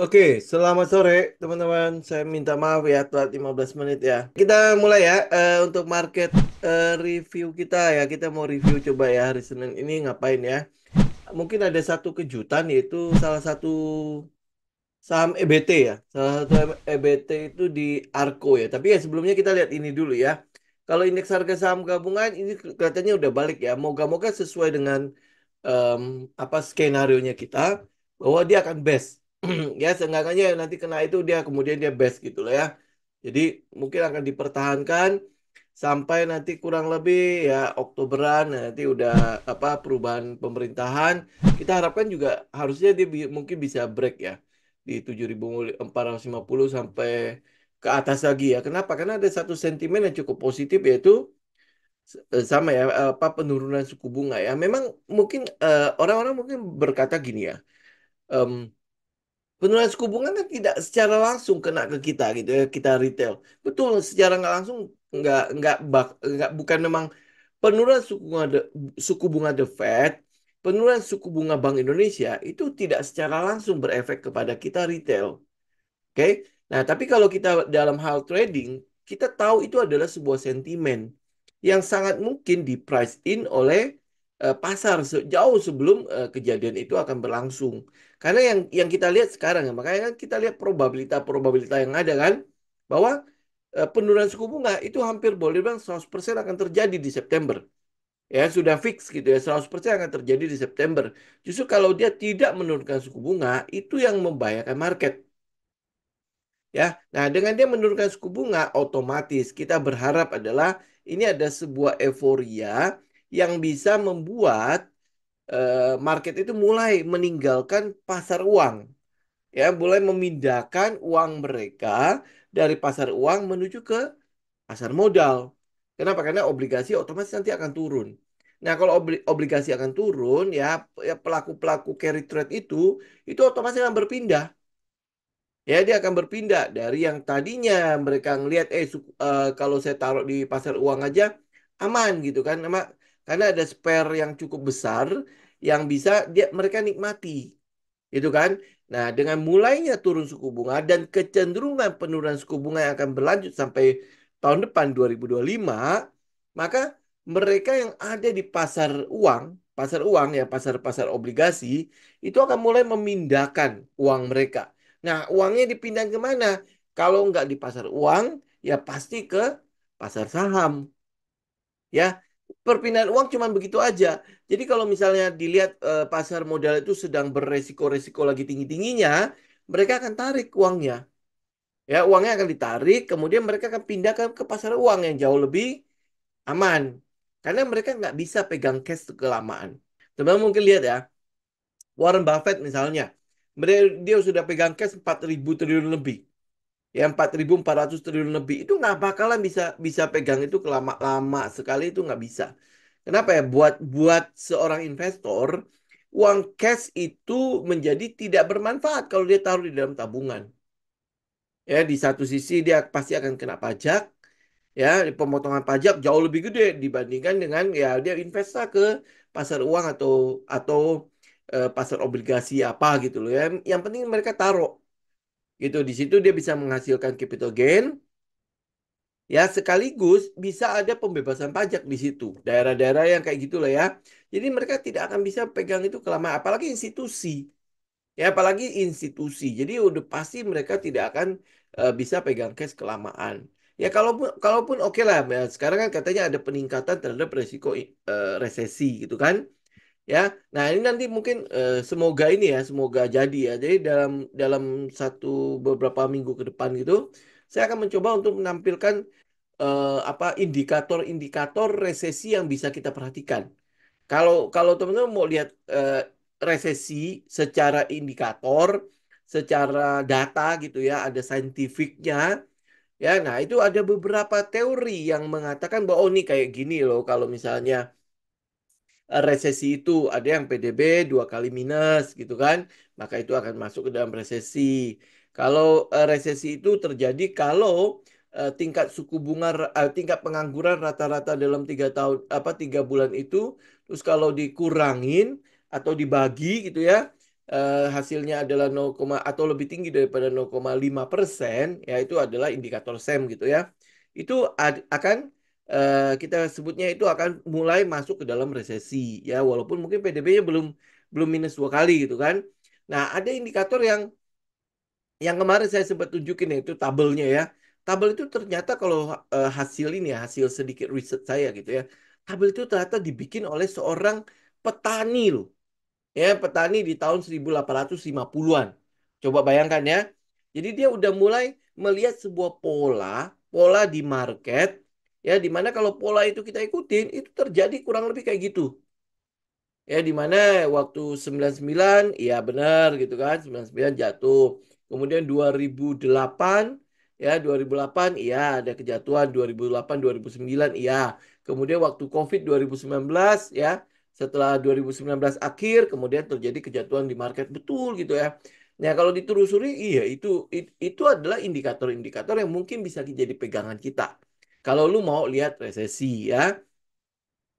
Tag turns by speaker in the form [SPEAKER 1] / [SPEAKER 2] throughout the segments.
[SPEAKER 1] Oke, selamat sore teman-teman. Saya minta maaf ya telat 15 menit ya. Kita mulai ya untuk market review kita ya. Kita mau review coba ya hari Senin ini ngapain ya. Mungkin ada satu kejutan yaitu salah satu saham EBT ya. Salah satu EBT itu di Arco ya. Tapi ya sebelumnya kita lihat ini dulu ya. Kalau indeks harga saham gabungan ini kelihatannya udah balik ya. Moga-moga sesuai dengan em, apa skenario-nya kita bahwa dia akan best. Ya, seenggaknya nanti kena itu dia kemudian dia best gitu loh ya. Jadi mungkin akan dipertahankan sampai nanti kurang lebih ya Oktoberan nanti udah apa perubahan pemerintahan. Kita harapkan juga harusnya dia mungkin bisa break ya di 7.450 sampai ke atas lagi ya. Kenapa? Karena ada satu sentimen yang cukup positif yaitu sama ya apa penurunan suku bunga ya. Memang mungkin orang-orang mungkin berkata gini ya. em, Penurunan suku bunga kan tidak secara langsung kena ke kita gitu ya, kita retail. Betul, secara nggak langsung nggak bukan memang penurunan suku bunga The Fed, penurunan suku bunga Bank Indonesia itu tidak secara langsung berefek kepada kita retail. Oke. Nah, tapi kalau kita dalam hal trading, kita tahu itu adalah sebuah sentimen yang sangat mungkin di price in oleh pasar jauh sebelum kejadian itu akan berlangsung. Karena yang kita lihat sekarang ya, makanya kan kita lihat probabilitas yang ada kan bahwa penurunan suku bunga itu hampir boleh bilang 100% akan terjadi di September. Ya, sudah fix gitu ya, 100% akan terjadi di September. Justru kalau dia tidak menurunkan suku bunga, itu yang membahayakan market. Ya, nah dengan dia menurunkan suku bunga, otomatis kita berharap adalah ini ada sebuah euforia yang bisa membuat market itu mulai meninggalkan pasar uang, ya, mulai memindahkan uang mereka dari pasar uang menuju ke pasar modal. Kenapa? Karena obligasi otomatis nanti akan turun. Nah, kalau obligasi akan turun, ya pelaku-pelaku carry trade itu otomatis akan berpindah. Ya, dia akan berpindah dari yang tadinya mereka ngelihat kalau saya taruh di pasar uang aja aman gitu kan. Karena ada spare yang cukup besar yang bisa mereka nikmati gitu kan. Nah, dengan mulainya turun suku bunga dan kecenderungan penurunan suku bunga yang akan berlanjut sampai tahun depan 2025, maka mereka yang ada di pasar uang ya, pasar-pasar obligasi itu akan mulai memindahkan uang mereka. Nah, uangnya dipindah kemana? Kalau nggak di pasar uang, ya pasti ke pasar saham. Ya, perpindahan uang cuma begitu aja. Jadi kalau misalnya dilihat pasar modal itu sedang beresiko-resiko lagi tinggi-tingginya, mereka akan tarik uangnya. Ya, uangnya akan ditarik, kemudian mereka akan pindah ke pasar uang yang jauh lebih aman. Karena mereka nggak bisa pegang cash kelamaan. Teman-teman mungkin lihat ya, Warren Buffett misalnya, dia sudah pegang cash 4.000 triliun lebih. Ya 4.400 triliun lebih itu nggak bakalan bisa bisa pegang itu lama sekali itu nggak bisa. Kenapa ya? Buat buat seorang investor, uang cash itu menjadi tidak bermanfaat kalau dia taruh di dalam tabungan. Ya, di satu sisi dia pasti akan kena pajak, ya, pemotongan pajak jauh lebih gede dibandingkan dengan ya dia investasi ke pasar uang atau pasar obligasi apa gitu loh ya. Yang penting mereka taruh gitu di situ dia bisa menghasilkan capital gain. Ya, sekaligus bisa ada pembebasan pajak di situ. Daerah-daerah yang kayak gitu lah ya. Jadi mereka tidak akan bisa pegang itu kelamaan. Apalagi institusi. Ya, apalagi institusi. Jadi udah pasti mereka tidak akan bisa pegang cash kelamaan. Ya, kalaupun kalaupun oke lah. Ya, sekarang kan katanya ada peningkatan terhadap resiko resesi gitu kan. Ya, nah ini nanti mungkin semoga ini ya, semoga jadi ya. Jadi dalam dalam beberapa minggu ke depan gitu, saya akan mencoba untuk menampilkan apa indikator-indikator resesi yang bisa kita perhatikan. Kalau kalau teman-teman mau lihat resesi secara indikator, secara data gitu ya, ada saintifiknya, ya. Nah, itu ada beberapa teori yang mengatakan bahwa oh ini kayak gini loh kalau misalnya resesi itu ada yang PDB 2 kali minus gitu kan, maka itu akan masuk ke dalam resesi. Kalau resesi itu terjadi kalau tingkat pengangguran rata-rata dalam 3 tahun apa 3 bulan itu, terus kalau dikurangin atau dibagi gitu ya, hasilnya adalah 0, atau lebih tinggi daripada 0,5%, ya itu adalah indikator SEM gitu ya. Itu akan kita sebutnya itu akan mulai masuk ke dalam resesi ya, walaupun mungkin PDB-nya belum belum minus 2 kali gitu kan. Nah, ada indikator yang kemarin saya sempat tunjukin ya, itu tabelnya ya. Tabel itu ternyata kalau hasil ini ya, hasil sedikit riset saya gitu ya. Tabel itu ternyata dibikin oleh seorang petani loh. Ya, petani di tahun 1850-an. Coba bayangkan ya. Jadi dia udah mulai melihat sebuah pola di market ya, di mana kalau pola itu kita ikutin, itu terjadi kurang lebih kayak gitu. Ya, di mana waktu 99, iya benar gitu kan, 99 jatuh. Kemudian 2008, ya 2008, iya ada kejatuhan, 2008, 2009, iya. Kemudian waktu COVID 2019, ya setelah 2019 akhir, kemudian terjadi kejatuhan di market, betul gitu ya. Nah, kalau ditelusuri, iya itu adalah indikator-indikator yang mungkin bisa jadi pegangan kita. Kalau lu mau lihat resesi ya.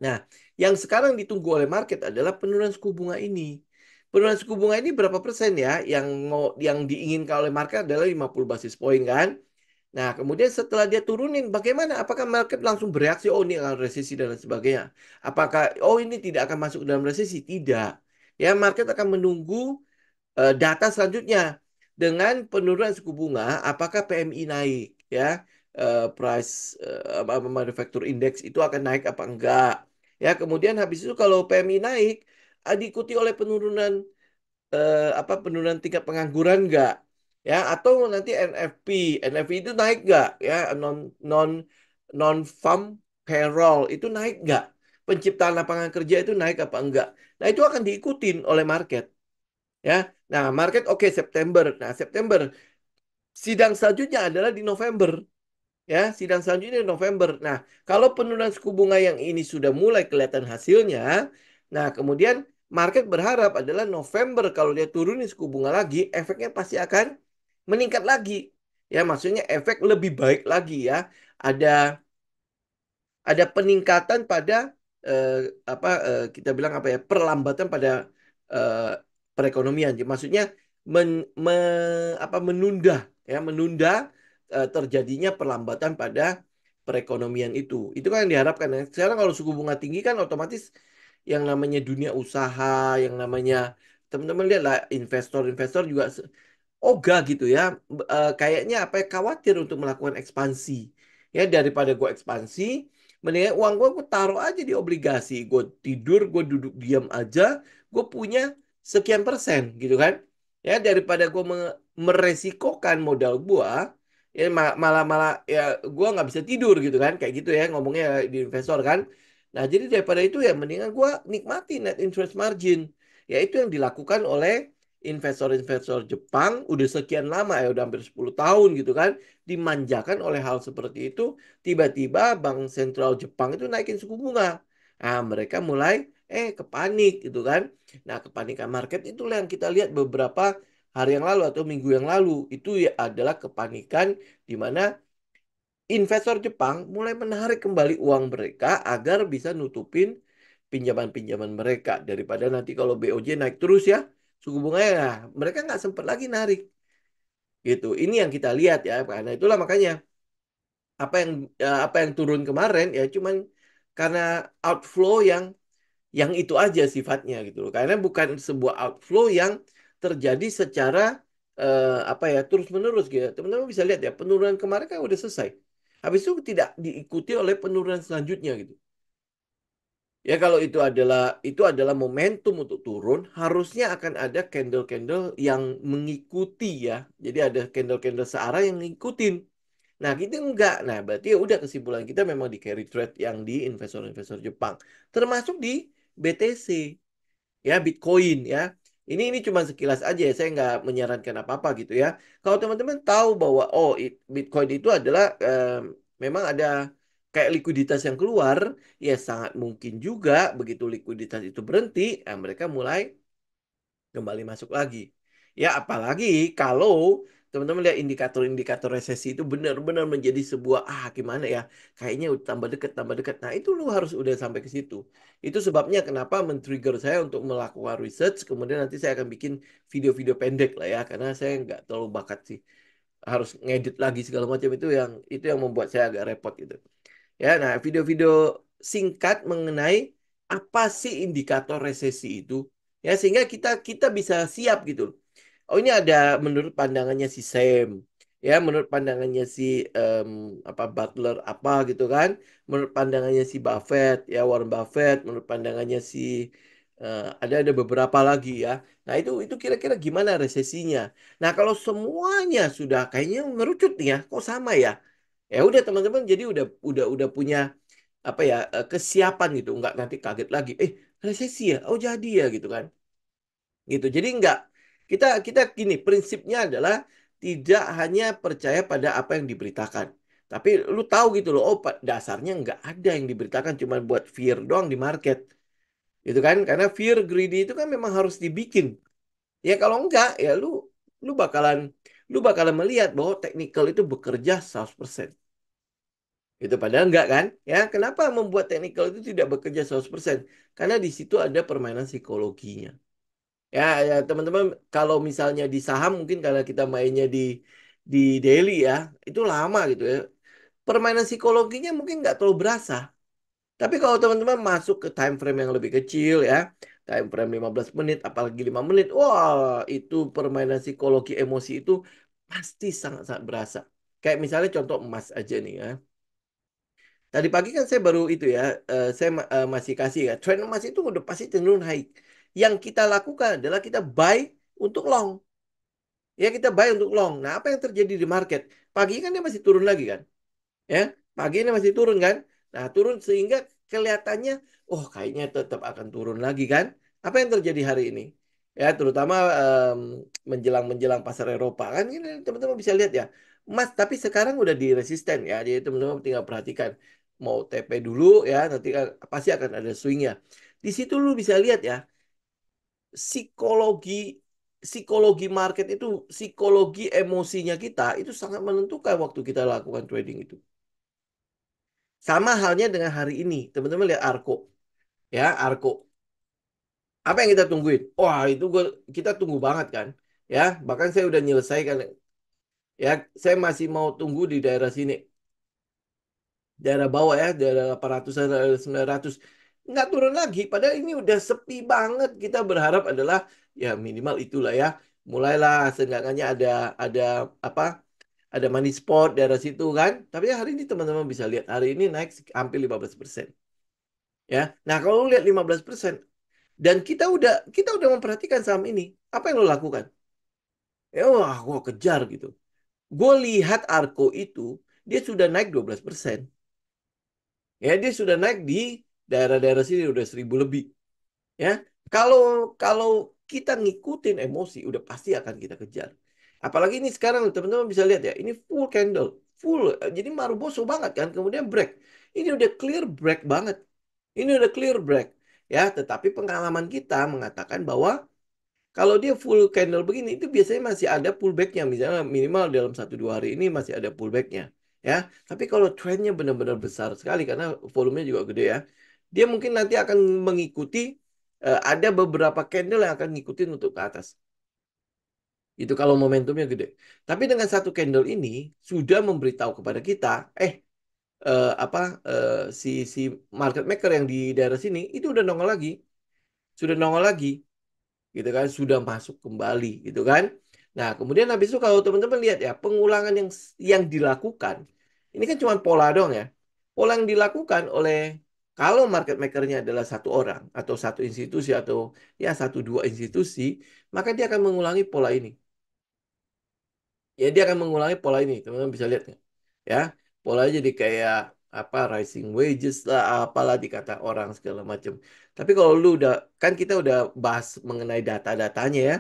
[SPEAKER 1] Nah, yang sekarang ditunggu oleh market adalah penurunan suku bunga ini. Penurunan suku bunga ini berapa persen ya? Yang diinginkan oleh market adalah 50 basis point kan? Nah, kemudian setelah dia turunin, bagaimana? Apakah market langsung bereaksi, oh ini akan resesi dan lain sebagainya? Apakah, oh ini tidak akan masuk ke dalam resesi? Tidak. Ya, market akan menunggu data selanjutnya dengan penurunan suku bunga, apakah PMI naik ya, price manufacture index itu akan naik apa enggak? Ya, kemudian habis itu kalau PMI naik, diikuti oleh penurunan penurunan tingkat pengangguran enggak? Ya, atau nanti NFP, NFP itu naik enggak? Ya, non non farm payroll itu naik enggak? Penciptaan lapangan kerja itu naik apa enggak? Nah, itu akan diikutin oleh market. Ya, nah market oke September. Nah September, sidang selanjutnya adalah di November. Ya, sidang selanjutnya di November. Nah, kalau penurunan suku bunga yang ini sudah mulai kelihatan hasilnya, nah kemudian market berharap adalah November kalau dia turunin suku bunga lagi, efeknya pasti akan meningkat lagi. Ya, maksudnya efek lebih baik lagi ya. Ada ada peningkatan pada kita bilang apa ya, perlambatan pada eh, perekonomian. Jadi maksudnya men, menunda ya, menunda terjadinya perlambatan pada perekonomian itu. Itu kan yang diharapkan ya. Sekarang kalau suku bunga tinggi kan otomatis yang namanya dunia usaha, yang namanya teman-teman lihat lah, investor-investor juga ogah gitu ya. Kayaknya apa ya, khawatir untuk melakukan ekspansi. Ya, daripada gue ekspansi, mendingan uang gue taruh aja di obligasi. Gue tidur, gue duduk diam aja, gue punya sekian persen gitu kan. Ya, daripada gue meresikokan modal gue, ya malah malah ya gue nggak bisa tidur gitu kan, kayak gitu ya ngomongnya di investor kan. Nah, jadi daripada itu ya mendingan gue nikmati net interest margin. Ya, itu yang dilakukan oleh investor-investor Jepang udah sekian lama ya, udah hampir 10 tahun gitu kan, dimanjakan oleh hal seperti itu. Tiba-tiba Bank Sentral Jepang itu naikin suku bunga. Nah, mereka mulai kepanik gitu kan. Nah, kepanikan market itulah yang kita lihat beberapa hari yang lalu atau minggu yang lalu. Itu ya adalah kepanikan di mana investor Jepang mulai menarik kembali uang mereka agar bisa nutupin pinjaman-pinjaman mereka, daripada nanti kalau BOJ naik terus ya suku bunganya, nah, mereka nggak sempat lagi narik gitu. Ini yang kita lihat ya, karena itulah makanya apa yang turun kemarin ya cuman karena outflow yang itu aja sifatnya gitu loh. Karena bukan sebuah outflow yang terjadi secara terus menerus gitu. Teman-teman bisa lihat ya, penurunan kemarin kan udah selesai. Habis itu tidak diikuti oleh penurunan selanjutnya gitu. Ya, kalau itu adalah momentum untuk turun, harusnya akan ada candle-candle yang mengikuti ya. Jadi ada candle-candle searah yang ngikutin. Nah, kita enggak. Nah, berarti ya udah, kesimpulan kita memang di carry trade yang di investor-investor Jepang. Termasuk di BTC, ya Bitcoin ya. Ini cuma sekilas aja ya, saya nggak menyarankan apa-apa gitu ya. Kalau teman-teman tahu bahwa Bitcoin itu adalah memang ada kayak likuiditas yang keluar, ya sangat mungkin juga begitu likuiditas itu berhenti, mereka mulai kembali masuk lagi. Ya, apalagi kalau teman-teman lihat indikator-indikator resesi itu benar-benar menjadi sebuah gimana ya, kayaknya udah tambah dekat tambah dekat. Nah itu lu harus udah sampai ke situ. Itu sebabnya kenapa men-trigger saya untuk melakukan research, kemudian nanti saya akan bikin video-video pendek lah ya, karena saya nggak terlalu bakat sih, harus ngedit lagi segala macam, itu yang membuat saya agak repot gitu. Ya, nah video-video singkat mengenai apa sih indikator resesi itu, ya sehingga kita kita bisa siap gitu. Oh ini ada menurut pandangannya si Sam, ya menurut pandangannya si em, apa Butler apa gitu kan, menurut pandangannya si Buffett, ya Warren Buffett, menurut pandangannya si ada beberapa lagi ya. Nah itu kira-kira gimana resesinya. Nah kalau semuanya sudah kayaknya ngerucut nih ya, kok sama ya? Ya udah teman-teman jadi udah punya apa ya kesiapan gitu, nggak nanti kaget lagi, resesi ya, oh jadi ya gitu kan, gitu. Jadi nggak kita kita gini prinsipnya adalah tidak hanya percaya pada apa yang diberitakan, tapi lu tahu gitu loh, oh dasarnya nggak ada yang diberitakan, cuma buat fear doang di market, gitu kan? Karena fear greedy itu kan memang harus dibikin. Ya kalau enggak ya lu bakalan melihat bahwa teknikal itu bekerja 100%. Itu padahal enggak kan? Ya, kenapa membuat teknikal itu tidak bekerja 100%? Karena di situ ada permainan psikologinya. Ya, ya teman-teman, kalau misalnya di saham mungkin karena kita mainnya di daily ya, itu lama gitu ya. Permainan psikologinya mungkin nggak terlalu berasa. Tapi kalau teman-teman masuk ke time frame yang lebih kecil ya, time frame 15 menit, apalagi 5 menit, wah itu permainan psikologi emosi itu pasti sangat-sangat berasa. Kayak misalnya contoh emas aja nih ya. Tadi pagi kan saya baru itu ya, masih kasih ya. Trend emas itu udah pasti cenderung naik. Yang kita lakukan adalah kita buy untuk long. Ya kita buy untuk long. Nah apa yang terjadi di market? Pagi kan dia masih turun lagi kan? Ya, pagi ini masih turun kan? Nah turun sehingga kelihatannya, oh kayaknya tetap akan turun lagi kan? Apa yang terjadi hari ini? Ya terutama menjelang pasar Eropa kan ini teman-teman bisa lihat ya. Emas tapi sekarang udah di resisten ya. Jadi teman-teman tinggal perhatikan mau TP dulu ya, nanti pasti akan ada swingnya. Di situ lu bisa lihat ya, psikologi psikologi market itu, psikologi emosinya kita itu sangat menentukan waktu kita lakukan trading itu. Sama halnya dengan hari ini. Teman-teman lihat Arko. Ya, Arko. Apa yang kita tungguin? Wah, kita tunggu banget kan. Ya, bahkan saya udah nyelesaikan. Ya, saya masih mau tunggu di daerah sini. Daerah bawah ya, daerah 800 daerah 900. Nggak turun lagi. Padahal ini udah sepi banget. Kita berharap adalah ya minimal itulah ya. Mulailah seenggaknya ada apa? Ada money spot daerah situ kan. Tapi hari ini teman-teman bisa lihat hari ini naik hampir 15%. Ya. Nah, kalau lu lihat 15% dan kita udah memperhatikan saham ini, apa yang lo lakukan? Ya, wah, gua kejar gitu. Gue lihat Arko itu dia sudah naik 12%. Ya, dia sudah naik di daerah-daerah sini udah 1.000 lebih. Ya, kalau kalau kita ngikutin emosi, udah pasti akan kita kejar. Apalagi ini sekarang teman-teman bisa lihat ya, ini full candle, full. Jadi Maruboso banget kan, kemudian break. Ini udah clear break banget. Ini udah clear break. Ya, tetapi pengalaman kita mengatakan bahwa kalau dia full candle begini, itu biasanya masih ada pullbacknya. Misalnya minimal dalam 1-2 hari ini masih ada pullbacknya. Ya, tapi kalau trendnya benar-benar besar sekali karena volumenya juga gede ya. Dia mungkin nanti akan mengikuti, ada beberapa candle yang akan ngikutin untuk ke atas. Itu kalau momentumnya gede. Tapi dengan satu candle ini sudah memberitahu kepada kita, apa si market maker yang di daerah sini itu udah nongol lagi, sudah nongol lagi gitu kan, sudah masuk kembali gitu kan. Nah, kemudian habis itu kalau teman-teman lihat ya, pengulangan yang dilakukan ini kan cuma pola dong ya. Pola yang dilakukan oleh kalau market makernya adalah satu orang atau satu institusi atau ya 1-2 institusi, maka dia akan mengulangi pola ini. Ya dia akan mengulangi pola ini, teman-teman bisa lihat ya. Polanya jadi kayak apa rising wages lah, apalah dikata orang segala macam. Tapi kalau lu udah kan kita udah bahas mengenai data-datanya ya.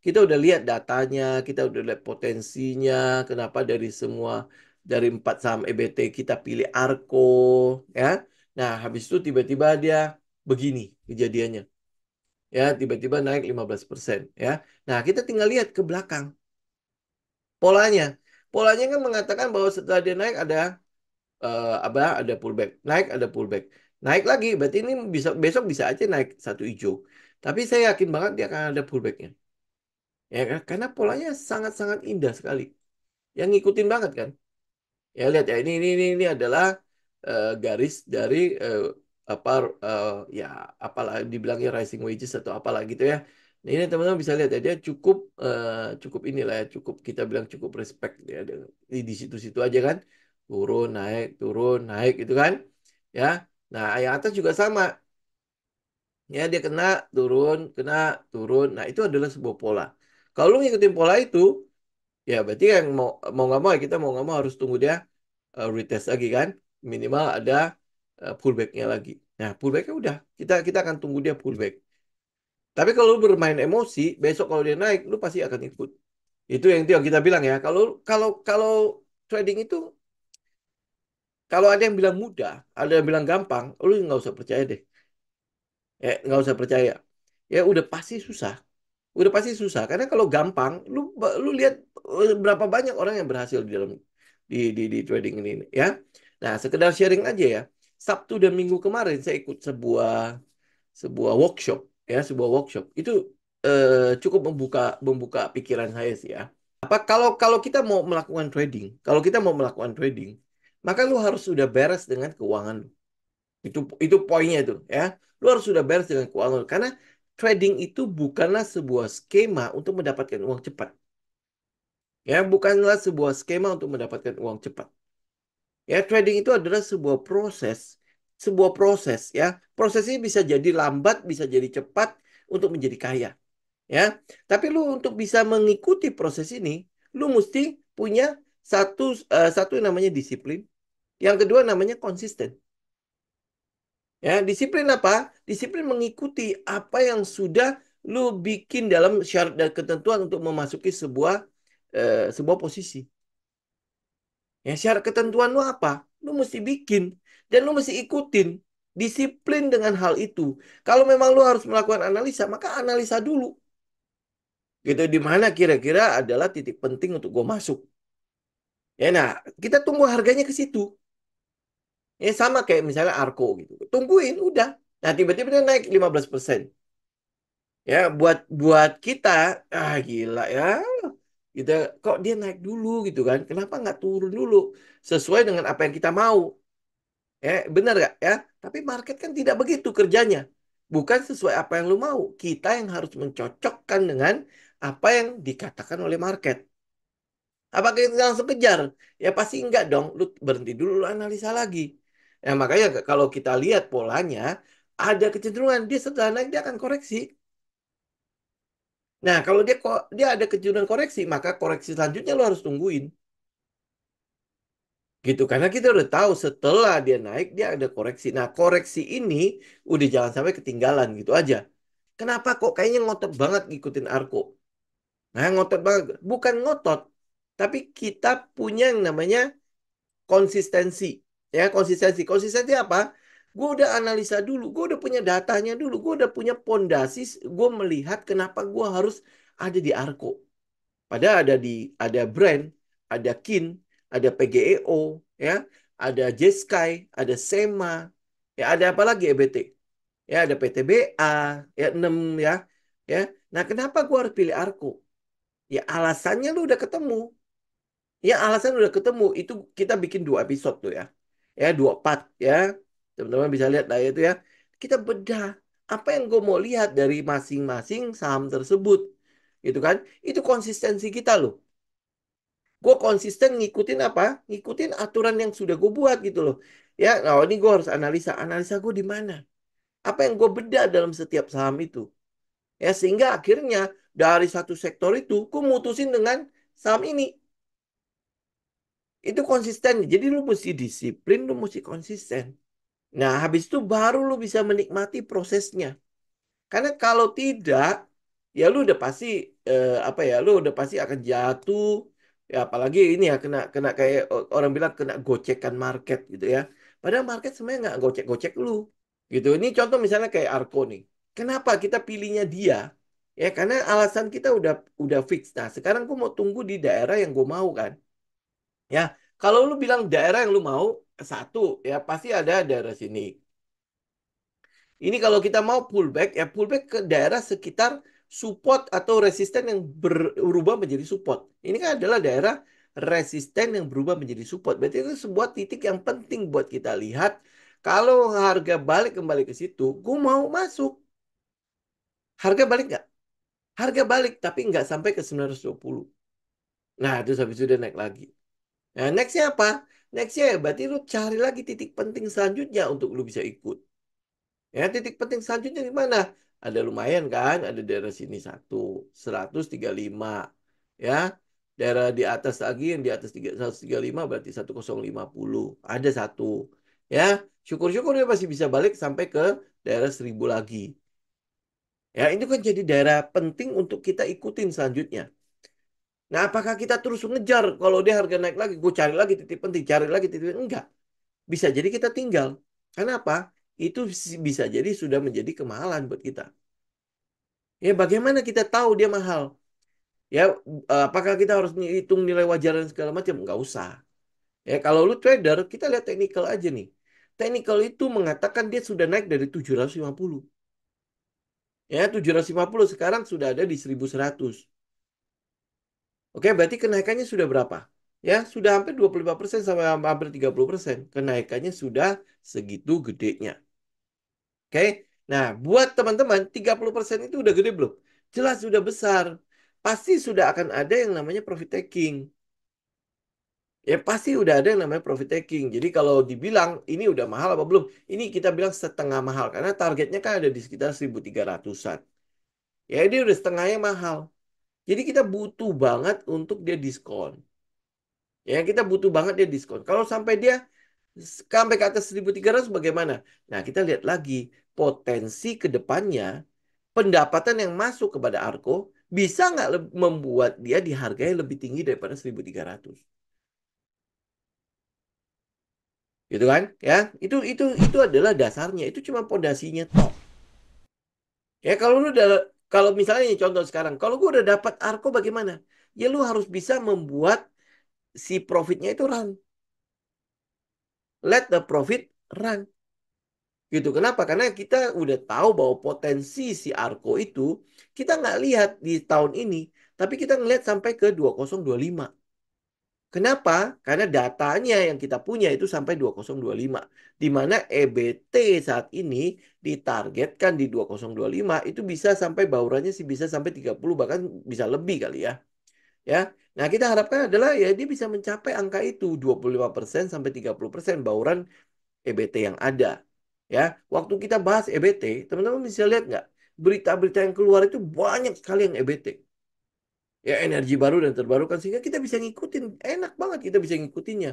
[SPEAKER 1] Kita udah lihat datanya, kita udah lihat potensinya, kenapa dari 4 saham EBT kita pilih Arko ya. Nah, habis itu tiba-tiba dia begini kejadiannya. Ya, tiba-tiba naik 15% ya. Nah, kita tinggal lihat ke belakang. polanya. Polanya kan mengatakan bahwa setelah dia naik ada ada pullback, naik ada pullback, naik lagi. Berarti ini bisa besok bisa aja naik satu hijau. Tapi saya yakin banget dia akan ada pullbacknya. Ya kan? Karena polanya sangat-sangat indah sekali. Yang ngikutin banget kan. Ya lihat ya ini adalah garis dari apa eh, ya apalah dibilangnya rising wages atau apalah gitu ya. Nah, ini teman-teman bisa lihat ya dia cukup inilah ya cukup kita bilang cukup respect ya di situ-situ aja kan turun naik gitu kan ya. Nah yang atas juga sama ya dia kena turun. Nah itu adalah sebuah pola. Kalau lu ngikutin pola itu ya berarti yang mau mau nggak mau ya kita mau nggak mau harus tunggu dia retest lagi kan minimal ada pullbacknya lagi. Nah pullbacknya udah kita akan tunggu dia pullback. Tapi kalau lu bermain emosi besok kalau dia naik lu pasti akan ikut. Itu yang kita bilang ya. Kalau kalau kalau trading itu kalau ada yang bilang mudah, ada yang bilang gampang, lu nggak usah percaya deh. Nggak usah percaya. Ya udah pasti susah. Udah pasti susah. Karena kalau gampang, lu lihat berapa banyak orang yang berhasil di dalam di trading ini ya. Nah, sekedar sharing aja ya. Sabtu dan Minggu kemarin saya ikut sebuah workshop ya, sebuah workshop. Itu cukup membuka membuka pikiran saya sih ya. Apa kalau kita mau melakukan trading, kalau kita mau melakukan trading, maka lu harus sudah beres dengan keuangan lu. Itu poinnya itu ya. Lu harus sudah beres dengan keuangan lu. Karena trading itu bukanlah sebuah skema untuk mendapatkan uang cepat. Ya, bukanlah sebuah skema untuk mendapatkan uang cepat. Ya, trading itu adalah sebuah proses ya. Prosesnya bisa jadi lambat, bisa jadi cepat untuk menjadi kaya, ya. Tapi lu untuk bisa mengikuti proses ini, lu mesti punya satu yang namanya disiplin, yang kedua namanya konsisten. Ya, disiplin apa? Disiplin mengikuti apa yang sudah lu bikin dalam syarat dan ketentuan untuk memasuki sebuah posisi. Ya, syarat ketentuan lu apa? Lu mesti bikin dan lu mesti ikutin. Disiplin dengan hal itu. Kalau memang lu harus melakukan analisa, maka analisa dulu. Gitu di mana kira-kira adalah titik penting untuk gue masuk. Ya, nah, kita tunggu harganya ke situ. Ya sama kayak misalnya Arko gitu. Tungguin udah. Nah, tiba-tiba dia naik 15%. Ya, buat buat kita, gila ya. Kita kok dia naik dulu gitu kan? Kenapa nggak turun dulu sesuai dengan apa yang kita mau? Benar nggak ya? Tapi market kan tidak begitu kerjanya. Bukan sesuai apa yang lu mau. Kita yang harus mencocokkan dengan apa yang dikatakan oleh market. Apakah kita langsung kejar? Ya pasti enggak dong. Lu berhenti dulu, lu analisa lagi. Ya makanya kalau kita lihat polanya, ada kecenderungan dia setelah naik dia akan koreksi. Nah, kalau dia ada kecenderungan koreksi, maka koreksi selanjutnya lo harus tungguin. Gitu, karena kita udah tahu setelah dia naik, dia ada koreksi. Nah, koreksi ini udah jangan sampai ketinggalan gitu aja. Kenapa kok kayaknya ngotot banget ngikutin Arko? Nah, ngotot banget. Bukan ngotot, tapi kita punya yang namanya konsistensi. Ya, konsistensi. Konsistensi apa? Gue udah analisa dulu, gue udah punya datanya dulu, gue udah punya pondasi, gue melihat kenapa gue harus ada di Arko. Padahal ada brand, ada Kin, ada PGEO, ya, ada J-Sky, ada SEMA, ya ada apa lagi EBT? Ya ada PTBA, ya 6 ya. Ya. Nah, kenapa gua harus pilih Arko? Ya alasannya lu udah ketemu. Ya alasan udah ketemu. Itu kita bikin 2 episode tuh ya. Ya 2 part ya. Teman-teman bisa lihat lah itu ya. Kita bedah apa yang gue mau lihat dari masing-masing saham tersebut. Gitu kan? Itu konsistensi kita loh. Gue konsisten ngikutin apa? Ngikutin aturan yang sudah gue buat gitu loh. Ya, nah ini gue harus analisa. Analisa gue di mana? Apa yang gue bedah dalam setiap saham itu? Ya, sehingga akhirnya dari satu sektor itu, gue mutusin dengan saham ini. Itu konsisten. Jadi lu mesti disiplin, lu mesti konsisten. Nah, habis itu baru lu bisa menikmati prosesnya. Karena kalau tidak, ya lu udah pasti apa ya, lu udah pasti akan jatuh. Ya apalagi ini ya kena kena kayak orang bilang kena gocekan market gitu ya. Padahal market sebenarnya nggak gocek-gocek lu gitu. Ini contoh misalnya kayak Arko nih. Kenapa kita pilihnya dia? Ya, karena alasan kita udah fix. Nah, sekarang gue mau tunggu di daerah yang gue mau kan. Ya, kalau lu bilang daerah yang lu mau satu, ya pasti ada daerah sini. Ini kalau kita mau pullback, ya pullback ke daerah sekitar support atau resisten yang berubah menjadi support. Ini kan adalah daerah resisten yang berubah menjadi support. Berarti itu sebuah titik yang penting buat kita lihat. Kalau harga balik kembali ke situ, gue mau masuk. Harga balik nggak? Harga balik, tapi nggak sampai ke 920. Nah, terus habis itu dia naik lagi. Nah, nextnya apa? Nextnya ya berarti lu cari lagi titik penting selanjutnya untuk lu bisa ikut. Ya, titik penting selanjutnya di mana? Ada lumayan kan? Ada daerah sini satu, 135. Ya, daerah di atas lagi yang di atas 135 berarti 1050. Ada satu. Ya, syukur-syukur dia masih bisa balik sampai ke daerah 1000 lagi. Ya, itu kan jadi daerah penting untuk kita ikutin selanjutnya. Nah, apakah kita terus ngejar kalau dia harga naik lagi, gue cari lagi titik penting, cari lagi titik penting? Enggak. Bisa jadi kita tinggal. Karena apa? Itu bisa jadi sudah menjadi kemahalan buat kita. Ya, bagaimana kita tahu dia mahal? Ya, apakah kita harus hitung nilai wajar dan segala macam? Enggak usah. Ya, kalau lu trader, kita lihat teknikal aja nih. Teknikal itu mengatakan dia sudah naik dari 750. Ya, 750 sekarang sudah ada di 1100. Oke, berarti kenaikannya sudah berapa? Ya, sudah hampir 25% sampai hampir 30%. Kenaikannya sudah segitu gedenya. Oke. Nah, buat teman-teman, 30% itu udah gede belum? Jelas sudah besar. Pasti sudah akan ada yang namanya profit taking. Ya, pasti udah ada yang namanya profit taking. Jadi kalau dibilang ini udah mahal apa belum? Ini kita bilang setengah mahal. Karena targetnya kan ada di sekitar 1300-an. Ya, ini udah setengahnya mahal. Jadi kita butuh banget untuk dia diskon. Ya, kita butuh banget dia diskon. Kalau sampai dia sampai ke atas 1300 bagaimana? Nah, kita lihat lagi potensi ke depannya pendapatan yang masuk kepada Arko bisa nggak membuat dia dihargai lebih tinggi daripada 1300. Gitu kan? Ya, itu adalah dasarnya. Itu cuma pondasinya toh. Ya, kalau misalnya nih, contoh sekarang, kalau gue udah dapat Arko bagaimana? Ya lu harus bisa membuat si profitnya itu run. Let the profit run. Gitu. Kenapa? Karena kita udah tahu bahwa potensi si Arko itu kita nggak lihat di tahun ini, tapi kita ngelihat sampai ke 2025. Kenapa? Karena datanya yang kita punya itu sampai 2025. Di mana EBT saat ini ditargetkan di 2025 itu bisa sampai baurannya sih bisa sampai 30 bahkan bisa lebih kali ya. Ya. Nah, kita harapkan adalah ya dia bisa mencapai angka itu 25% sampai 30% bauran EBT yang ada. Ya, waktu kita bahas EBT, teman-teman bisa lihat nggak? Berita-berita yang keluar itu banyak sekali yang EBT. Ya, energi baru dan terbarukan sehingga kita bisa ngikutin. Enak banget kita bisa ngikutinnya.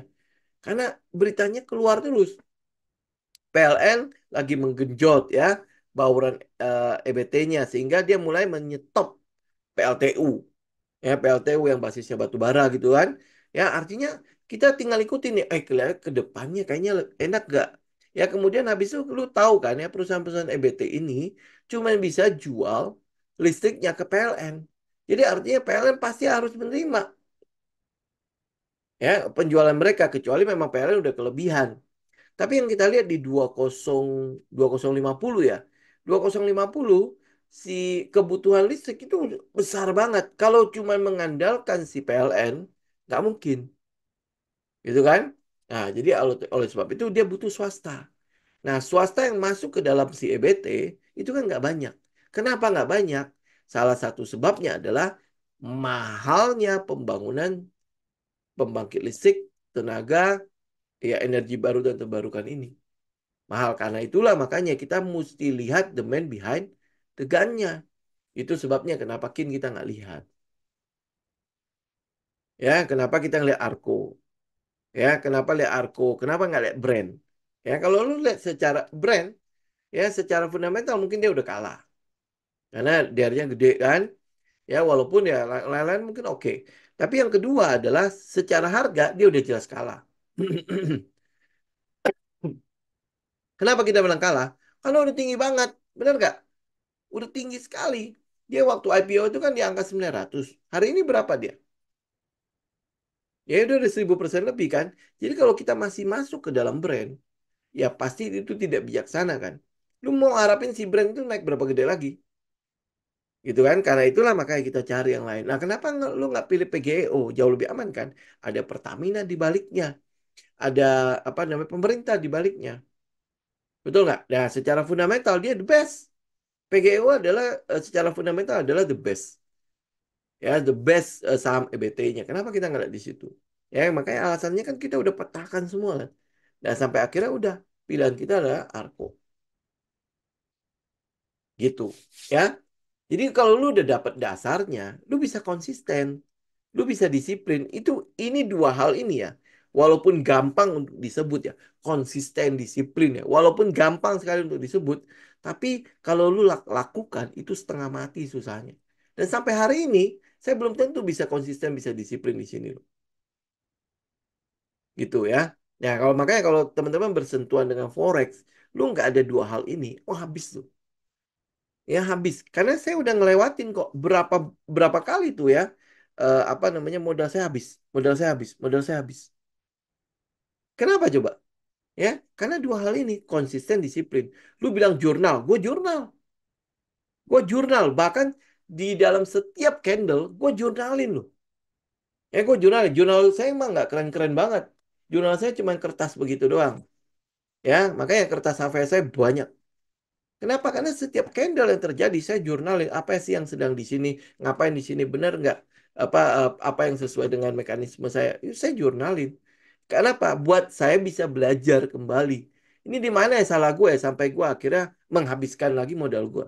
[SPEAKER 1] Karena beritanya keluar terus. PLN lagi menggenjot ya bauran EBT-nya sehingga dia mulai menyetop PLTU. Ya, PLTU yang basisnya batu bara gitu kan. Ya, artinya kita tinggal ikutin nih, kelihatan ke depannya kayaknya enak gak? Ya, kemudian habis itu lu tahu kan ya perusahaan-perusahaan EBT ini cuma bisa jual listriknya ke PLN. Jadi artinya PLN pasti harus menerima ya penjualan mereka kecuali memang PLN udah kelebihan. Tapi yang kita lihat di 2050 ya. 2050 si kebutuhan listrik itu besar banget. Kalau cuma mengandalkan si PLN, nggak mungkin. Gitu kan? Nah, jadi oleh sebab itu dia butuh swasta. Nah, swasta yang masuk ke dalam si EBT itu kan nggak banyak. Kenapa nggak banyak? Salah satu sebabnya adalah mahalnya pembangunan pembangkit listrik tenaga ya energi baru dan terbarukan ini. Mahal karena itulah makanya kita mesti lihat the man behind the gun-nya. Itu sebabnya kenapa Kin kita nggak lihat. Ya, kenapa kita ngeliat Arko. Ya, kenapa lihat Arko. Kenapa nggak lihat brand. Ya, kalau lu lihat secara brand, ya secara fundamental mungkin dia udah kalah. Karena DR-nya gede kan. Ya, walaupun ya lain-lain mungkin oke. Tapi yang kedua adalah secara harga dia udah jelas kalah. Kenapa kita bilang kalah? Karena udah tinggi banget. Benar nggak? Udah tinggi sekali. Dia waktu IPO itu kan di angka 900. Hari ini berapa dia? Ya udah ada 1000% lebih kan. Jadi kalau kita masih masuk ke dalam brand, ya pasti itu tidak bijaksana kan. Lu mau harapin si brand itu naik berapa gede lagi? Gitu kan? Karena itulah makanya kita cari yang lain. Nah, kenapa lu nggak pilih PGEO? Jauh lebih aman kan? Ada Pertamina di baliknya. Ada apa namanya pemerintah di baliknya. Betul nggak? Nah, secara fundamental dia the best. PGEO adalah secara fundamental adalah the best. Ya, the best saham EBT-nya. Kenapa kita nggak lihat di situ? Ya, makanya alasannya kan kita udah petakan semua kan. Dan sampai akhirnya udah pilihan kita adalah Arko. Gitu. Ya. Jadi kalau lu udah dapet dasarnya, lu bisa konsisten, lu bisa disiplin. Ini dua hal ini ya. Walaupun gampang untuk disebut ya, konsisten, disiplin ya. Walaupun gampang sekali untuk disebut, tapi kalau lu lakukan itu setengah mati susahnya. Dan sampai hari ini saya belum tentu bisa konsisten, bisa disiplin di sini loh. Gitu ya. Ya kalau makanya kalau teman-teman bersentuhan dengan forex, lu nggak ada dua hal ini, oh habis tuh. Ya habis karena saya udah ngelewatin kok berapa berapa kali tuh ya apa namanya modal saya habis. Kenapa coba? Ya karena dua hal ini konsisten disiplin. Lu bilang gue jurnal bahkan di dalam setiap candle gue jurnalin loh. Ya gue jurnal saya emang nggak keren-keren banget. Jurnal saya cuma kertas begitu doang. Ya makanya kertas HVS saya banyak. Kenapa? Karena setiap candle yang terjadi saya jurnalin apa sih yang sedang di sini, ngapain di sini, benar nggak? Apa yang sesuai dengan mekanisme saya? Itu saya jurnalin. Kenapa? Buat saya bisa belajar kembali. Ini di mana ya salah gue ya sampai gue akhirnya menghabiskan lagi modal gue.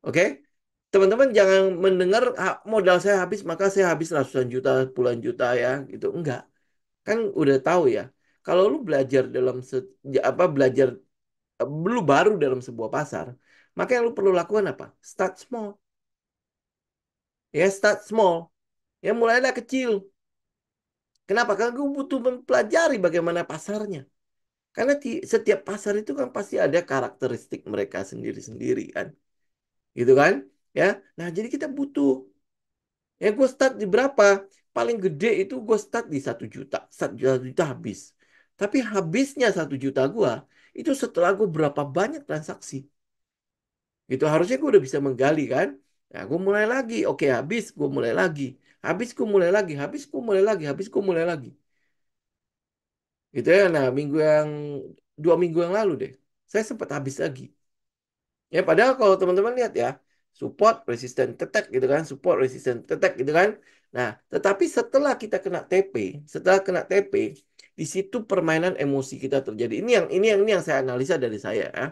[SPEAKER 1] Oke? Teman-teman jangan mendengar modal saya habis maka saya habis ratusan juta, puluhan juta ya gitu. Enggak. Kan udah tahu ya. Kalau lu belajar dalam belajar lu baru dalam sebuah pasar, maka yang lu perlu lakukan apa? Start small. Ya, start small. Ya, mulailah kecil. Kenapa? Karena gue butuh mempelajari bagaimana pasarnya. Karena setiap pasar itu kan pasti ada karakteristik mereka sendiri-sendiri kan. Gitu kan? Ya. Nah, jadi kita butuh. Ya, gue start di berapa? Paling gede itu gue start di 1 juta. 1 juta habis. Tapi habisnya 1 juta gue, itu setelah gue berapa banyak transaksi. Gitu harusnya gue udah bisa menggali kan. Nah, gue mulai lagi. Oke, habis gue mulai lagi. Habis gue mulai lagi. Habis gue mulai lagi. Habis gue mulai lagi. Gitu ya. Nah, 2 minggu yang lalu deh. Saya sempat habis lagi. Ya, padahal kalau teman-teman lihat ya. Support, resisten, tetek gitu kan. Support, resisten, tetek gitu kan. Nah, tetapi setelah kita kena TP. Setelah kena TP. Di situ permainan emosi kita terjadi. Ini yang saya analisa dari saya ya.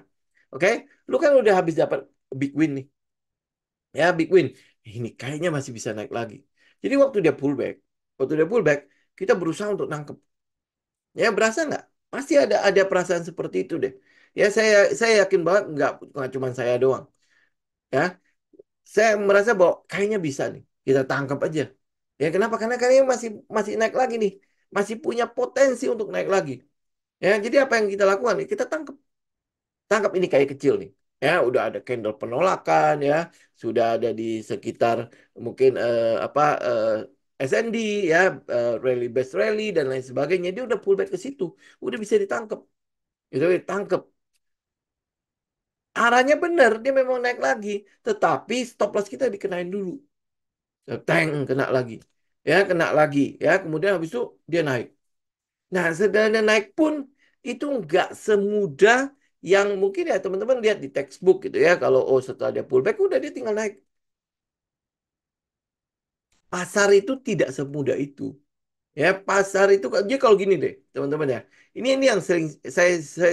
[SPEAKER 1] Oke. Lu kan udah habis dapat big win nih. Ya, big win. Ini kayaknya masih bisa naik lagi. Jadi waktu dia pullback, kita berusaha untuk nangkep. Ya, berasa nggak? Pasti ada perasaan seperti itu deh. Ya, saya yakin banget nggak cuma saya doang. Ya, saya merasa bahwa kayaknya bisa nih. Kita tangkap aja. Ya, kenapa? Karena kayaknya masih masih naik lagi nih. Masih punya potensi untuk naik lagi. Ya, jadi apa yang kita lakukan? Kita tangkap. Tangkap ini kayak kecil nih. Ya, udah ada candle penolakan ya, sudah ada di sekitar mungkin SND ya, rally best rally dan lain sebagainya. Dia udah pullback ke situ, udah bisa ditangkap. Itu ditangkap. Arahnya benar, dia memang naik lagi, tetapi stop loss kita dikenain dulu. Teng, kena lagi. Ya, kena lagi. Ya, kemudian habis itu dia naik. Nah, sebenarnya naik pun itu nggak semudah yang mungkin ya teman-teman lihat di textbook gitu ya. Kalau setelah dia pullback udah dia tinggal naik. Pasar itu tidak semudah itu. Ya, pasar itu dia kalau gini deh, teman-teman ya. Ini yang sering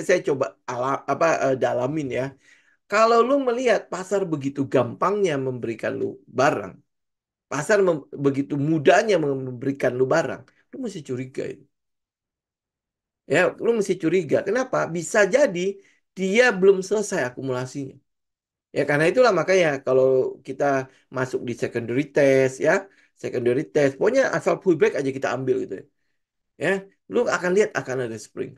[SPEAKER 1] saya coba dalamin ya. Kalau lu melihat pasar begitu gampangnya memberikan lu barang, pasar begitu mudahnya memberikan lu barang, lu mesti curiga itu. Ya, lu mesti curiga. Kenapa? Bisa jadi dia belum selesai akumulasinya. Ya, karena itulah makanya kalau kita masuk di secondary test ya, secondary test, pokoknya asal pullback aja kita ambil gitu ya. Ya, lu akan lihat akan ada spring.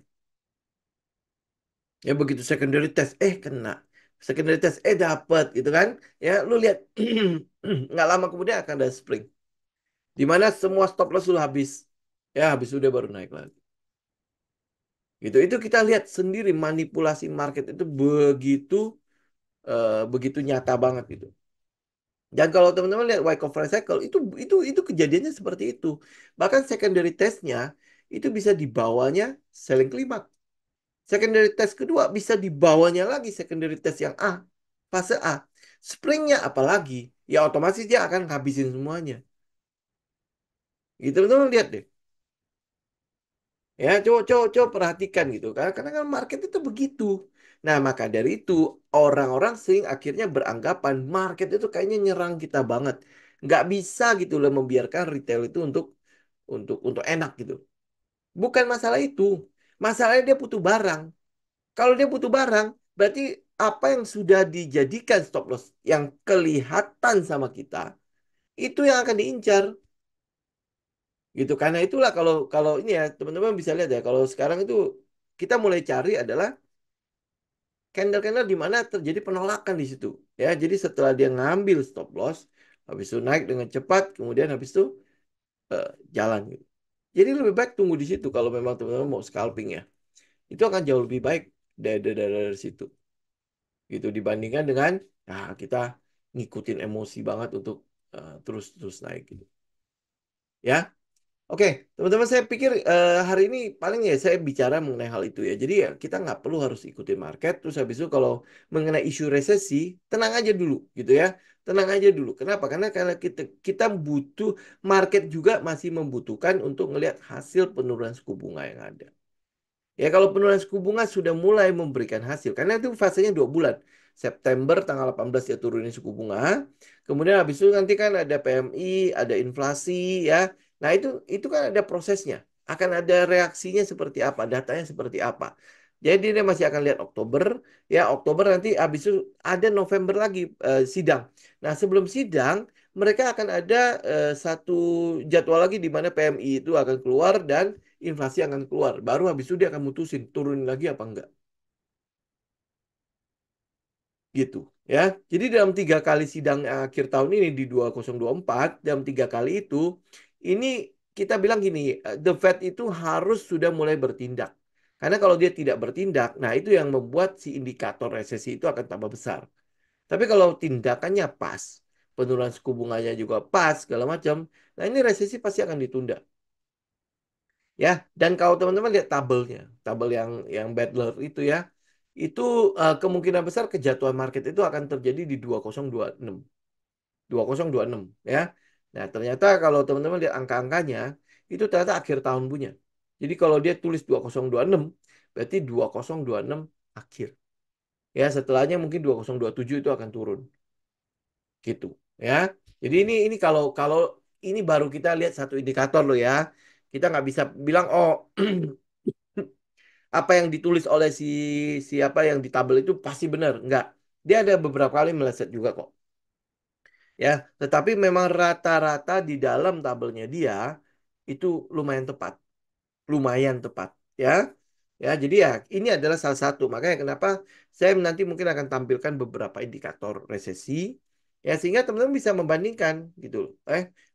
[SPEAKER 1] Ya begitu secondary test, kena. Secondary test, dapat gitu kan. Ya, lu lihat nggak lama kemudian akan ada spring. Di mana semua stop loss sudah habis. Ya, habis sudah baru naik lagi. Gitu. Itu kita lihat sendiri manipulasi market itu begitu nyata banget gitu. Dan kalau teman-teman lihat Wyckoff Cycle itu kejadiannya seperti itu. Bahkan secondary testnya itu bisa dibawanya selling climax. Secondary test kedua bisa dibawanya lagi secondary test yang A, fase A. Springnya apalagi, ya otomatis dia akan habisin semuanya. Gitu teman-teman lihat deh. Ya, coba perhatikan gitu kan. Karena kan market itu begitu. Nah, maka dari itu orang-orang sering akhirnya beranggapan market itu kayaknya nyerang kita banget. Nggak bisa gitu loh membiarkan retail itu untuk enak gitu. Bukan masalah itu. Masalahnya dia butuh barang. Kalau dia butuh barang, berarti apa yang sudah dijadikan stop loss yang kelihatan sama kita, itu yang akan diincar. Gitu. Karena itulah kalau kalau ini ya teman-teman bisa lihat ya kalau sekarang itu kita mulai cari adalah candle-candle di mana terjadi penolakan di situ. Ya, jadi setelah dia ngambil stop loss, habis itu naik dengan cepat, kemudian habis itu eh, jalan gitu. Jadi lebih baik tunggu di situ kalau memang teman-teman mau scalping ya. Itu akan jauh lebih baik dari situ. Gitu dibandingkan dengan kita ngikutin emosi banget untuk terus-terus naik gitu. Ya. Oke, teman-teman saya pikir hari ini paling ya saya bicara mengenai hal itu ya. Jadi ya kita nggak perlu harus ikutin market. Terus habis itu kalau mengenai isu resesi, tenang aja dulu gitu ya. Tenang aja dulu. Kenapa? Karena kita butuh market juga masih membutuhkan untuk melihat hasil penurunan suku bunga yang ada. Ya kalau penurunan suku bunga sudah mulai memberikan hasil, karena itu fasenya 2 bulan. September tanggal 18 ya turunin suku bunga. Kemudian habis itu nanti kan ada PMI, ada inflasi ya. Nah itu kan ada prosesnya. Akan ada reaksinya seperti apa, datanya seperti apa. Jadi dia masih akan lihat Oktober, ya Oktober nanti habis itu ada November lagi sidang. Nah sebelum sidang mereka akan ada satu jadwal lagi di mana PMI itu akan keluar dan inflasi akan keluar. Baru habis itu dia akan mutusin turunin lagi apa enggak. Gitu ya. Jadi dalam 3 kali sidang akhir tahun ini di 2024, dalam 3 kali itu, ini kita bilang gini, the Fed itu harus sudah mulai bertindak. Karena kalau dia tidak bertindak, nah itu yang membuat si indikator resesi itu akan tambah besar. Tapi kalau tindakannya pas, penurunan suku bunganya juga pas, segala macam, nah ini resesi pasti akan ditunda. Ya, dan kalau teman-teman lihat tabelnya, tabel yang Badler itu ya, itu kemungkinan besar kejatuhan market itu akan terjadi di 2026. 2026 ya. Nah, ternyata kalau teman-teman lihat angka-angkanya, itu ternyata akhir tahun punya. Jadi kalau dia tulis 2026, berarti 2026 akhir. Ya, setelahnya mungkin 2027 itu akan turun gitu ya. Jadi ini kalau kalau ini baru kita lihat satu indikator loh ya. Kita nggak bisa bilang oh apa yang ditulis oleh siapa yang di tabel itu pasti benar. Enggak. Dia ada beberapa kali meleset juga kok. Ya, tetapi memang rata-rata di dalam tabelnya dia itu lumayan tepat. Lumayan tepat, ya. Ya, jadi ya ini adalah salah satu. Makanya kenapa saya nanti mungkin akan tampilkan beberapa indikator resesi ya sehingga teman-teman bisa membandingkan gitu.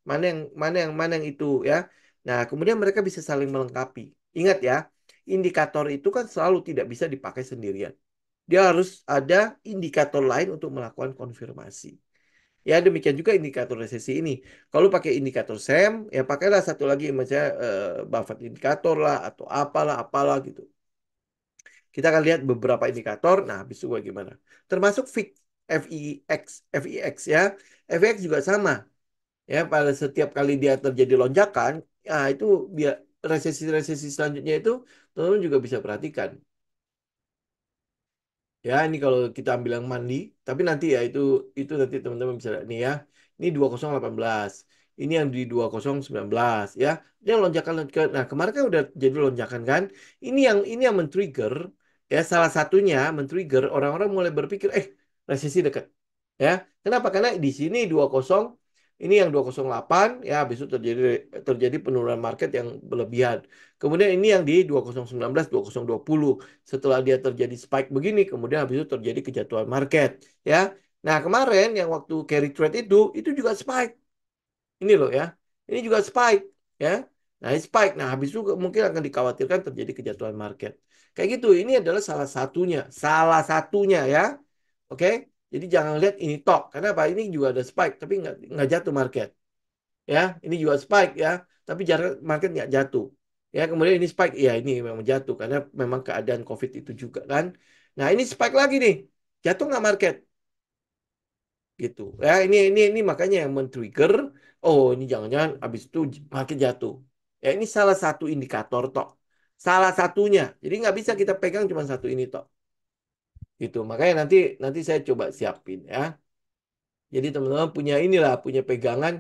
[SPEAKER 1] Mana yang itu ya. Nah, kemudian mereka bisa saling melengkapi. Ingat ya, indikator itu kan selalu tidak bisa dipakai sendirian. Dia harus ada indikator lain untuk melakukan konfirmasi. Ya, demikian juga indikator resesi ini. Kalau pakai indikator SEM, ya pakailah satu lagi misalnya Buffett indikator lah atau apalah gitu. Kita akan lihat beberapa indikator. Nah, habis itu bagaimana? Termasuk FIX, FIX ya. FIX juga sama. Ya, pada setiap kali dia terjadi lonjakan, ya itu biar resesi-resesi selanjutnya itu teman-teman juga bisa perhatikan. Ya, ini kalau kita ambil yang mandi, tapi nanti ya itu nanti teman-teman bisa lihat nih ya. Ini 2018. Ini yang di 2019 ya. Ini yang lonjakan lonjakan. Nah, kemarin kan udah jadi lonjakan kan. Ini yang men-trigger ya salah satunya men-trigger orang-orang mulai berpikir resesi dekat. Ya. Kenapa? Karena di sini 20 Ini yang 208 ya habis itu terjadi terjadi penurunan market yang berlebihan. Kemudian ini yang di 2019 2020 setelah dia terjadi spike begini kemudian habis itu terjadi kejatuhan market ya. Nah, kemarin yang waktu carry trade itu juga spike. Ini loh ya. Ini juga spike ya. Nah, ini spike. Nah, habis itu mungkin akan dikhawatirkan terjadi kejatuhan market. Kayak gitu. Ini adalah salah satunya. Salah satunya ya. Oke. Jadi jangan lihat ini tok. Karena apa? Ini juga ada spike tapi nggak jatuh market. Ya, ini juga spike ya. Tapi jarak market nggak jatuh. Ya, kemudian ini spike. Ya, ini memang jatuh karena memang keadaan COVID itu juga kan. Nah, ini spike lagi nih. Jatuh nggak market? Gitu ya, ini makanya yang men-trigger, oh ini jangan-jangan habis itu market jatuh ya. Ini salah satu indikator tok, salah satunya, jadi nggak bisa kita pegang cuma satu ini tok gitu. Makanya nanti nanti saya coba siapin ya, jadi teman-teman punya inilah, punya pegangan.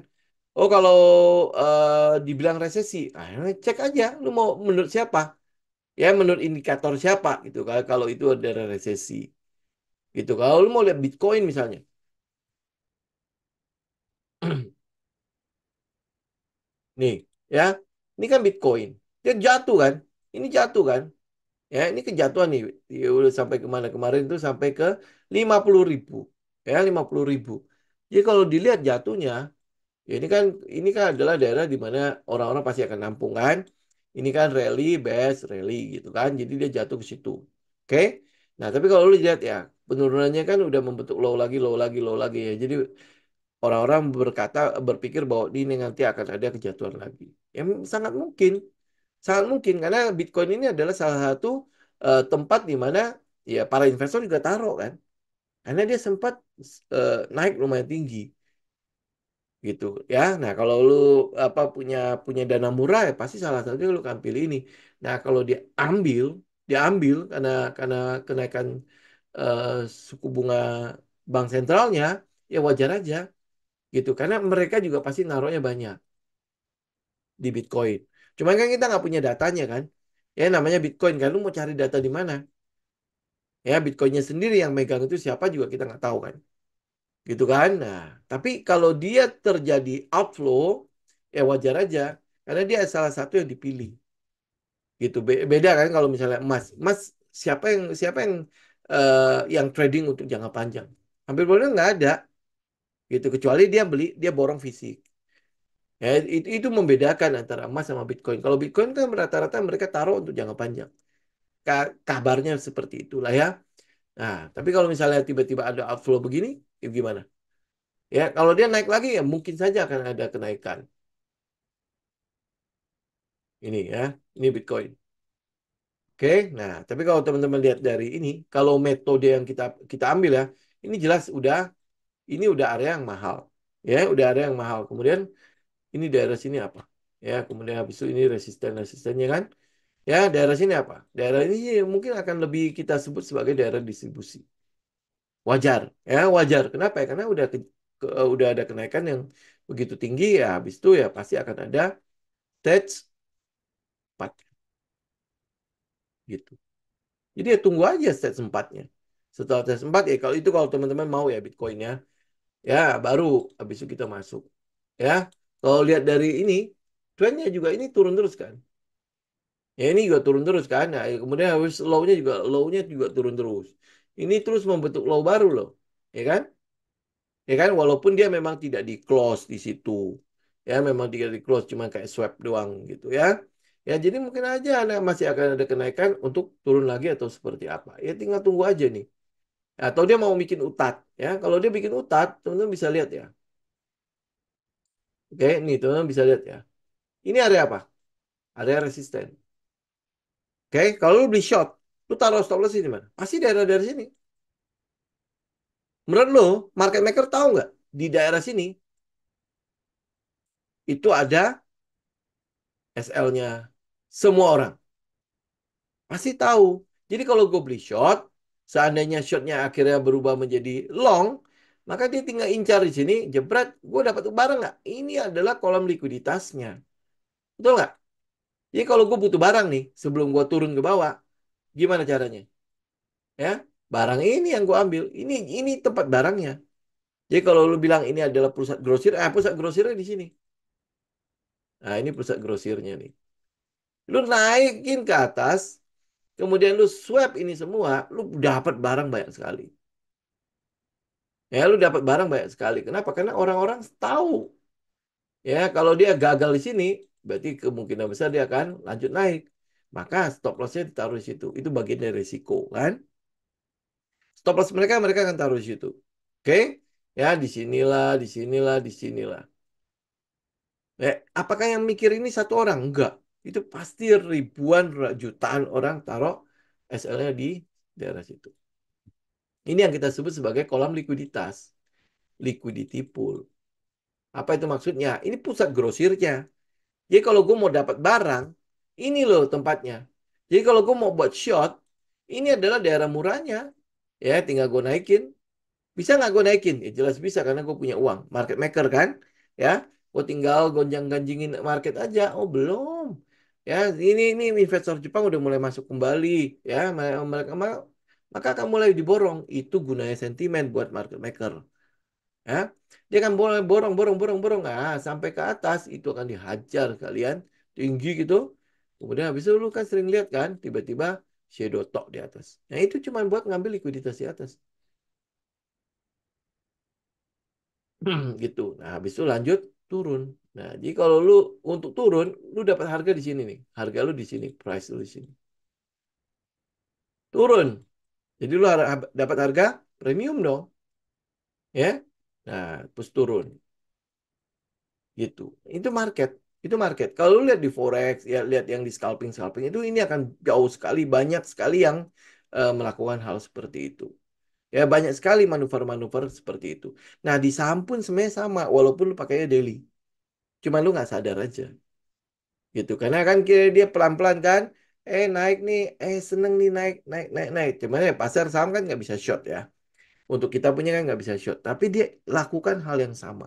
[SPEAKER 1] Oh kalau dibilang resesi, cek aja lu mau menurut siapa ya, menurut indikator siapa gitu kalau itu ada resesi gitu. Kalau lu mau lihat Bitcoin misalnya. Nih, ya. Ini kan Bitcoin. Dia jatuh kan? Ini jatuh kan? Ya, ini kejatuhan nih. Ya, udah sampai kemana kemarin itu sampai ke 50.000. Ya, 50.000. Jadi kalau dilihat jatuhnya, ya ini kan adalah daerah di mana orang-orang pasti akan nampung kan. Ini kan rally, base, rally gitu kan. Jadi dia jatuh ke situ. Oke? Nah, tapi kalau lu lihat ya, penurunannya kan udah membentuk low lagi, low lagi, low lagi ya. Jadi orang-orang berpikir bahwa ini nanti akan ada kejatuhan lagi. Ya sangat mungkin karena Bitcoin ini adalah salah satu tempat di mana ya para investor juga taruh kan, karena dia sempat naik lumayan tinggi gitu ya. Nah kalau lu apa punya punya dana murah ya pasti salah satunya lu akan pilih ini. Nah kalau diambil karena kenaikan eh, suku bunga bank sentralnya ya wajar aja gitu karena mereka juga pasti naruhnya banyak di Bitcoin. Cuman kan kita nggak punya datanya kan. Ya namanya Bitcoin kan lu mau cari data di mana? Ya Bitcoinnya sendiri yang megang itu siapa juga kita nggak tahu kan. Gitu kan. Nah, tapi kalau dia terjadi outflow ya wajar aja karena dia salah satu yang dipilih. Gitu. Beda kan kalau misalnya emas. Emas siapa yang trading untuk jangka panjang? Hampir boleh nggak ada gitu kecuali dia beli dia borong fisik. Ya, itu membedakan antara emas sama Bitcoin. Kalau Bitcoin kan rata-rata mereka taruh untuk jangka panjang. Kabarnya seperti itulah ya. Nah, tapi kalau misalnya tiba-tiba ada outflow begini, ya gimana? Ya, kalau dia naik lagi ya mungkin saja akan ada kenaikan. Ini ya, ini Bitcoin. Oke, nah tapi kalau teman-teman lihat dari ini, kalau metode yang kita kita ambil ya, ini jelas ini udah area yang mahal. Ya, udah area yang mahal. Kemudian ini daerah sini apa? Ya, kemudian habis itu ini resistennya kan? Ya, daerah sini apa? Daerah ini mungkin akan lebih kita sebut sebagai daerah distribusi. Wajar, ya wajar. Kenapa ya? Karena udah ada kenaikan yang begitu tinggi ya, habis itu ya pasti akan ada stage 4 gitu. Jadi ya tunggu aja stage 4-nya. Setelah stage 4 ya kalau teman-teman mau ya Bitcoin ya baru habis itu kita masuk. Ya, kalau lihat dari ini trendnya juga ini turun terus kan. Ya ini juga turun terus kan. Nah, kemudian habis low-nya juga turun terus. Ini terus membentuk low baru loh. Ya kan? Ya kan walaupun dia memang tidak di close di situ. Ya memang tidak di close cuma kayak swap doang gitu ya. Ya jadi mungkin aja masih akan ada kenaikan untuk turun lagi atau seperti apa. Ya tinggal tunggu aja nih. Atau dia mau bikin utat ya. Kalau dia bikin utat, teman-teman bisa lihat ya. Oke, nih teman-teman bisa lihat ya. Ini area apa? Area resisten. Oke, kalau lu beli short, lu taruh stop loss di mana? Pasti daerah-daerah sini. Menurut lu, market maker tahu nggak di daerah sini itu ada SL-nya semua orang. Pasti tahu. Jadi kalau gue beli short, seandainya shortnya akhirnya berubah menjadi long, maka dia tinggal incar di sini, jebret, gue dapat barang nggak? Ini adalah kolam likuiditasnya. Betul nggak? Jadi kalau gue butuh barang nih, sebelum gue turun ke bawah, gimana caranya? Ya, barang ini yang gue ambil. Ini tempat barangnya. Jadi kalau lu bilang ini adalah pusat grosir, pusat grosirnya di sini. Nah, ini pusat grosirnya nih. Lu naikin ke atas, kemudian lu swap ini semua, lu dapat barang banyak sekali. Ya, lu dapat barang banyak sekali. Kenapa? Karena orang-orang tahu. Ya, kalau dia gagal di sini, berarti kemungkinan besar dia akan lanjut naik. Maka stop loss-nya ditaruh di situ. Itu bagian dari risiko, kan? Stop loss mereka akan taruh di situ. Oke? Ya, di sinilah, di sinilah, di sinilah. Apakah yang mikir ini satu orang? Enggak. Itu pasti ribuan, jutaan orang taruh SL-nya di daerah situ. Ini yang kita sebut sebagai kolam likuiditas. Liquidity pool. Apa itu maksudnya? Ini pusat grosirnya. Jadi kalau gue mau dapat barang, ini loh tempatnya. Jadi kalau gue mau buat short, ini adalah daerah murahnya. Ya, tinggal gue naikin. Bisa nggak gue naikin? Ya jelas bisa karena gue punya uang. Market maker kan? Ya, gue tinggal gonjang-ganjingin market aja. Oh belum. Ya, ini investor Jepang udah mulai masuk kembali. Ya, mereka maka akan mulai diborong. Itu gunanya sentimen buat market maker. Ya, dia kan boleh borong, borong, borong, borong. Sampai ke atas itu akan dihajar kalian tinggi gitu. Kemudian habis itu lu kan sering lihat kan, tiba-tiba shadow top di atas. Nah, itu cuma buat ngambil likuiditas di atas. Gitu. Nah, habis itu lanjut turun. Nah, jadi kalau lu untuk turun, lu dapat harga di sini nih. Harga lu di sini, price lu di sini. Turun. Jadi lu dapat harga premium dong, ya. Nah, terus turun gitu. Itu market. Itu market. Kalau lu lihat di forex, ya lihat yang di scalping itu ini akan jauh sekali banyak sekali yang melakukan hal seperti itu. Ya banyak sekali manuver-manuver seperti itu. Nah, di saham pun sebenarnya sama walaupun lu pakainya daily. Cuma lu nggak sadar aja. Gitu karena kan kira dia pelan-pelan kan naik nih seneng nih naik naik naik naik cuman ya pasar saham kan nggak bisa short ya untuk kita punya kan nggak bisa short tapi dia lakukan hal yang sama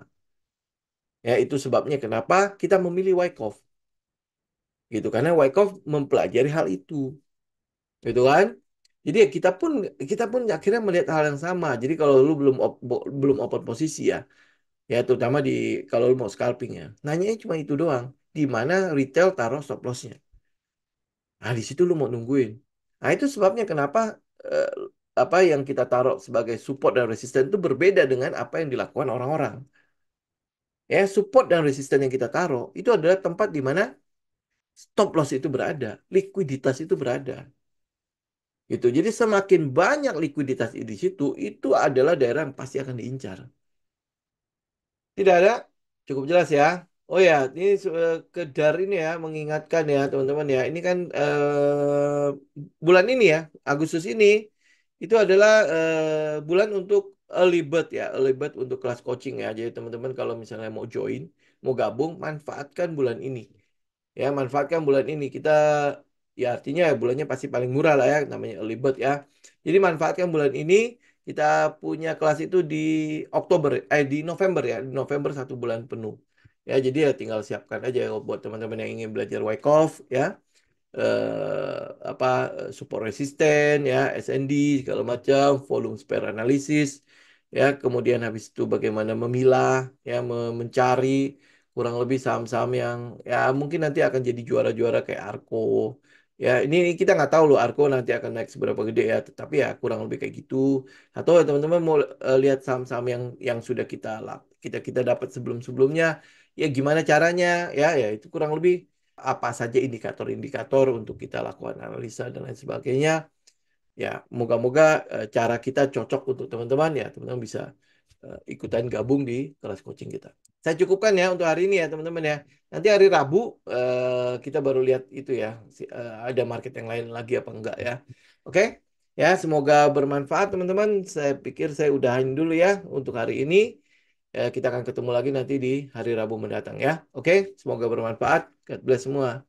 [SPEAKER 1] ya itu sebabnya kenapa kita memilih Wyckoff gitu karena Wyckoff mempelajari hal itu gitu kan jadi ya kita pun akhirnya melihat hal yang sama jadi kalau lu belum open posisi ya terutama di kalau lu mau scalping ya nanya cuma itu doang di mana retail taruh stop lossnya. Nah, di situ lu mau nungguin. Nah, itu sebabnya kenapa eh, apa yang kita taruh sebagai support dan resisten itu berbeda dengan apa yang dilakukan orang-orang. Ya, support dan resisten yang kita taruh itu adalah tempat di mana stop loss itu berada, likuiditas itu berada. Gitu. Jadi semakin banyak likuiditas di situ, itu adalah daerah yang pasti akan diincar. Tidak ada? Cukup jelas ya. Oh ya, ini sekedar ini ya, mengingatkan ya teman-teman ya. Ini kan bulan ini ya, Agustus ini, itu adalah bulan untuk early bird ya, early bird untuk kelas coaching ya. Jadi teman-teman kalau misalnya mau join, mau gabung, manfaatkan bulan ini. Ya, manfaatkan bulan ini. Kita ya artinya ya bulannya pasti paling murah lah ya namanya early bird ya. Jadi manfaatkan bulan ini kita punya kelas itu di Oktober di November ya. Di November 1 bulan penuh. Ya, jadi ya tinggal siapkan aja ya buat teman-teman yang ingin belajar Wyckoff ya apa support resisten ya SND segala macam volume spare analysis ya kemudian habis itu bagaimana memilah ya mencari kurang lebih saham-saham yang ya mungkin nanti akan jadi juara-juara kayak Arco ya ini kita nggak tahu loh Arco nanti akan naik seberapa gede ya tetapi ya kurang lebih kayak gitu atau ya teman-teman mau lihat saham-saham yang sudah kita dapat sebelum-sebelumnya ya gimana caranya ya itu kurang lebih apa saja indikator-indikator untuk kita lakukan analisa dan lain sebagainya. Ya, moga-moga cara kita cocok untuk teman-teman ya. Teman-teman bisa ikutan gabung di kelas coaching kita. Saya cukupkan ya untuk hari ini ya teman-teman ya. Nanti hari Rabu kita baru lihat itu ya. Ada market yang lain lagi apa enggak ya. Oke? Ya, semoga bermanfaat teman-teman. Saya pikir saya udahin dulu ya untuk hari ini. Kita akan ketemu lagi nanti di hari Rabu mendatang ya. Oke, semoga bermanfaat. God bless semua.